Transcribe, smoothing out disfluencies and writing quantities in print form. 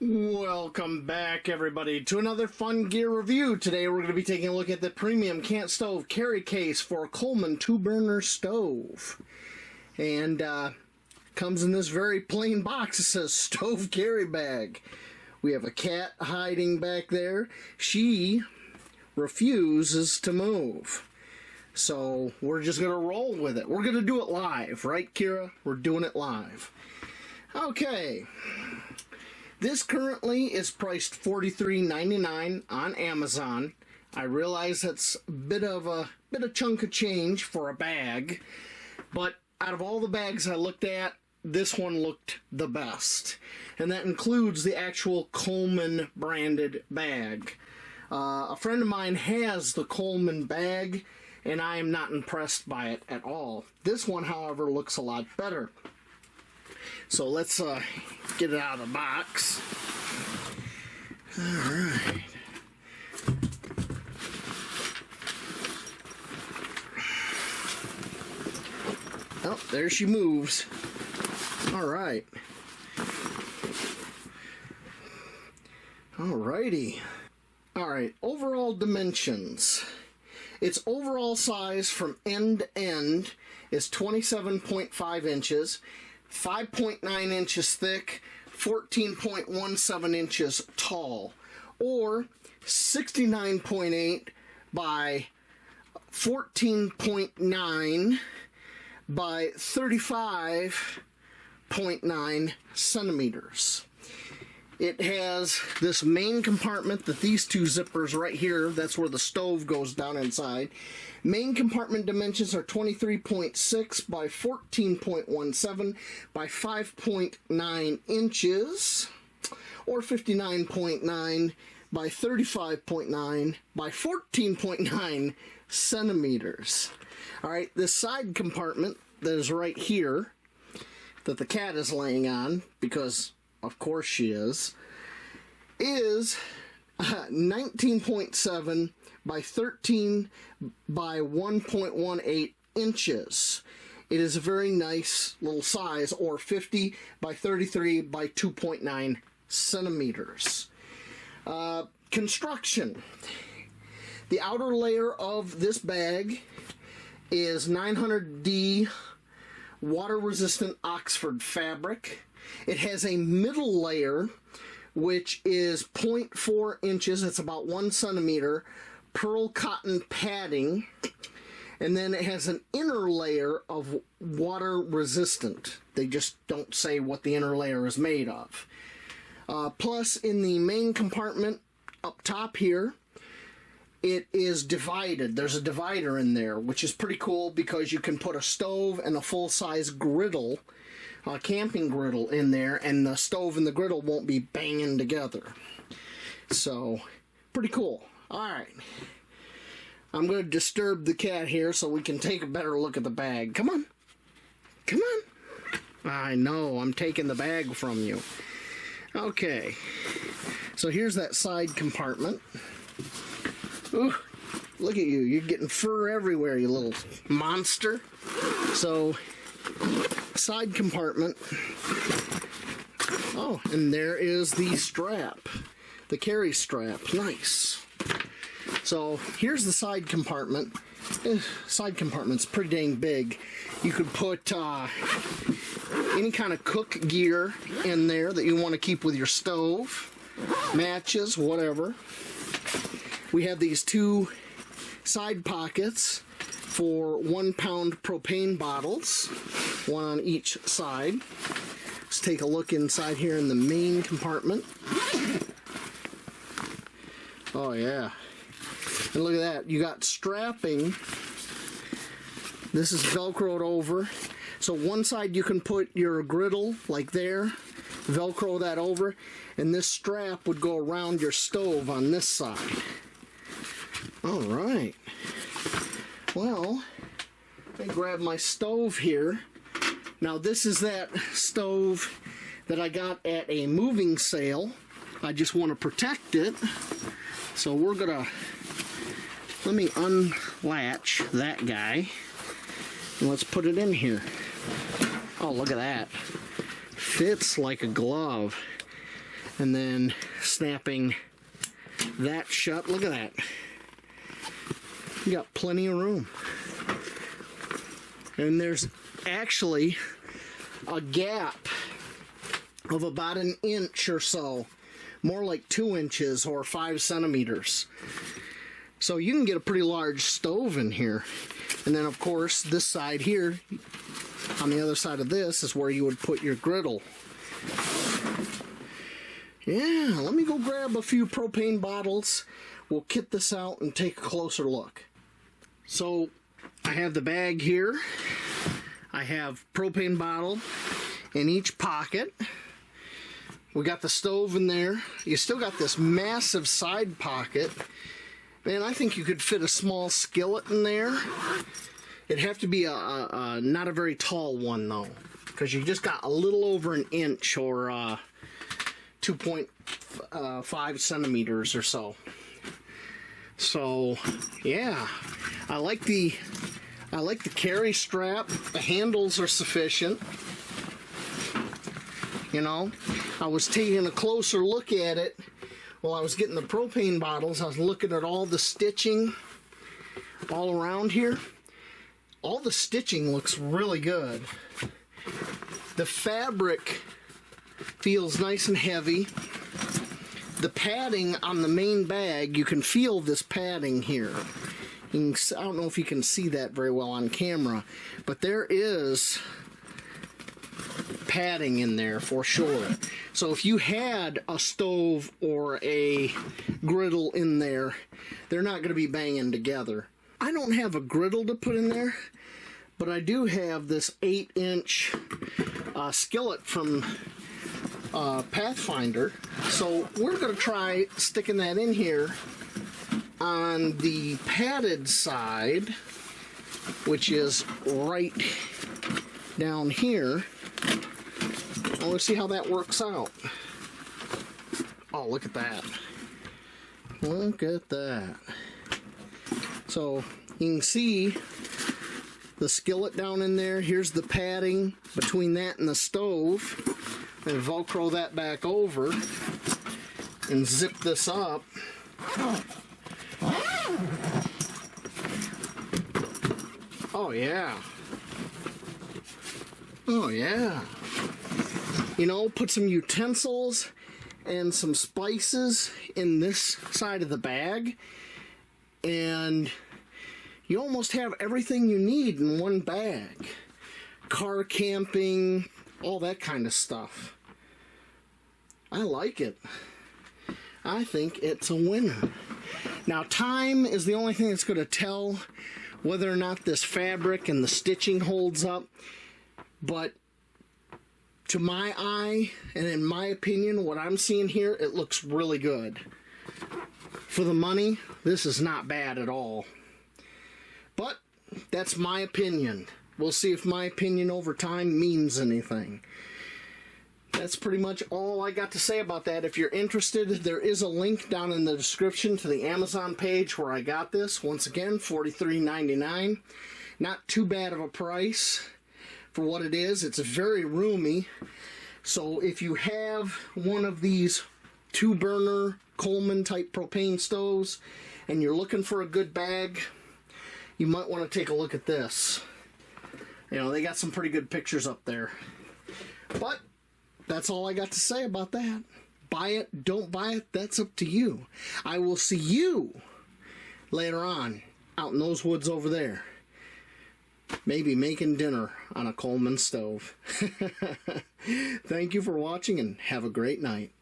Welcome back, everybody, to another fun gear review. Today we're going to be taking a look at the premium Cant Stove carry case for a Coleman 2-burner stove. And comes in this very plain box. It says stove carry bag. We have a cat hiding back there. She refuses to move. So we're just going to roll with it. We're going to do it live, right, Kira? We're doing it live. Okay. This currently is priced $43.99 on Amazon. I realize that's a bit of chunk of change for a bag, but out of all the bags I looked at, this one looked the best. And that includes the actual Coleman branded bag. A friend of mine has the Coleman bag, and I am not impressed by it at all. This one, however, looks a lot better. So let's get it out of the box. Alright. Oh, there she moves. Alright. Alrighty. Alright, overall dimensions. Its overall size from end to end is 27.5 inches. 5.9 inches thick, 14.17 inches tall, or 69.8 by 14.9 by 35.9 centimeters. It has this main compartment that these two zippers right here, that's where the stove goes down inside. Main compartment dimensions are 23.6 by 14.17 by 5.9 inches, or 59.9 by 35.9 by 14.9 centimeters. Alright, this side compartment that is right here, that the cat is laying on, because of course she is 19.7 by 13 by 1.18 inches. It is a very nice little size, or 50 by 33 by 2.9 centimeters. Construction. The outer layer of this bag is 900D water-resistant Oxford fabric. It has a middle layer which is 0.4 inches, it's about 1 centimeter, pearl cotton padding, and then it has an inner layer of water resistant. They just don't say what the inner layer is made of. Plus, in the main compartment up top here, it is divided. There's a divider in there, which is pretty cool because you can put a stove and a full-size griddle, a camping griddle in there, and the stove and the griddle won't be banging together. So, pretty cool. Alright. I'm going to disturb the cat here so we can take a better look at the bag. Come on. Come on. I know, I'm taking the bag from you. Okay. So here's that side compartment. Ooh, look at you. You're getting fur everywhere, you little monster. So, side compartment. Oh, and there is the strap. The carry strap. Nice. So, here's the side compartment. Side compartment's pretty dang big. You could put any kind of cook gear in there that you want to keep with your stove. Matches, whatever. We have these two side pockets for 1-pound propane bottles, one on each side. Let's take a look inside here in the main compartment. Oh yeah. And look at that, you got strapping. This is Velcroed over. So one side you can put your griddle, like there, Velcro that over, and this strap would go around your stove on this side. Alright. Well, I grab my stove here. Now this is that stove that I got at a moving sale. I just want to protect it. So we're gonna, let me unlatch that guy. And let's put it in here. Oh, look at that. Fits like a glove. And then snapping that shut. Look at that. You got plenty of room. And there's actually a gap of about an inch or so. More like 2 inches or 5 centimeters. So you can get a pretty large stove in here. And then of course this side here, on the other side of this, is where you would put your griddle. Yeah, let me go grab a few propane bottles. We'll kit this out and take a closer look. So I have the bag here. I have propane bottle in each pocket. We got the stove in there. You still got this massive side pocket. Man, I think you could fit a small skillet in there. It'd have to be a not a very tall one though, because you just got a little over an inch or 2.5 centimeters or so. So yeah, I like the carry strap. The handles are sufficient. You know, I was taking a closer look at it while I was getting the propane bottles. I was looking at all the stitching all around here. All the stitching looks really good. The fabric feels nice and heavy. The padding on the main bag, you can feel this padding here. I don't know if you can see that very well on camera, but there is padding in there for sure. So if you had a stove or a griddle in there, they're not going to be banging together. I don't have a griddle to put in there, but I do have this 8-inch skillet from Pathfinder. So we're going to try sticking that in here on the padded side, which is right down here. Well, let's see how that works out. Oh, look at that. Look at that. So you can see the skillet down in there. Here's the padding between that and the stove. And Velcro that back over and zip this up. Oh yeah. Oh yeah. You know, put some utensils and some spices in this side of the bag, and you almost have everything you need in one bag. Car camping, all that kind of stuff. I like it. I think it's a winner. Now, time is the only thing that's going to tell whether or not this fabric and the stitching holds up, but to my eye, and in my opinion, what I'm seeing here, it looks really good. For the money, this is not bad at all. But that's my opinion. We'll see if my opinion over time means anything. That's pretty much all I got to say about that. If you're interested, there is a link down in the description to the Amazon page where I got this. Once again, $43.99. Not too bad of a price for what it is. It's very roomy. So if you have one of these 2-burner Coleman type propane stoves and you're looking for a good bag, you might want to take a look at this. You know, they got some pretty good pictures up there. But that's all I got to say about that. Buy it, don't buy it, that's up to you. I will see you later on out in those woods over there. Maybe making dinner on a Coleman stove. Thank you for watching and have a great night.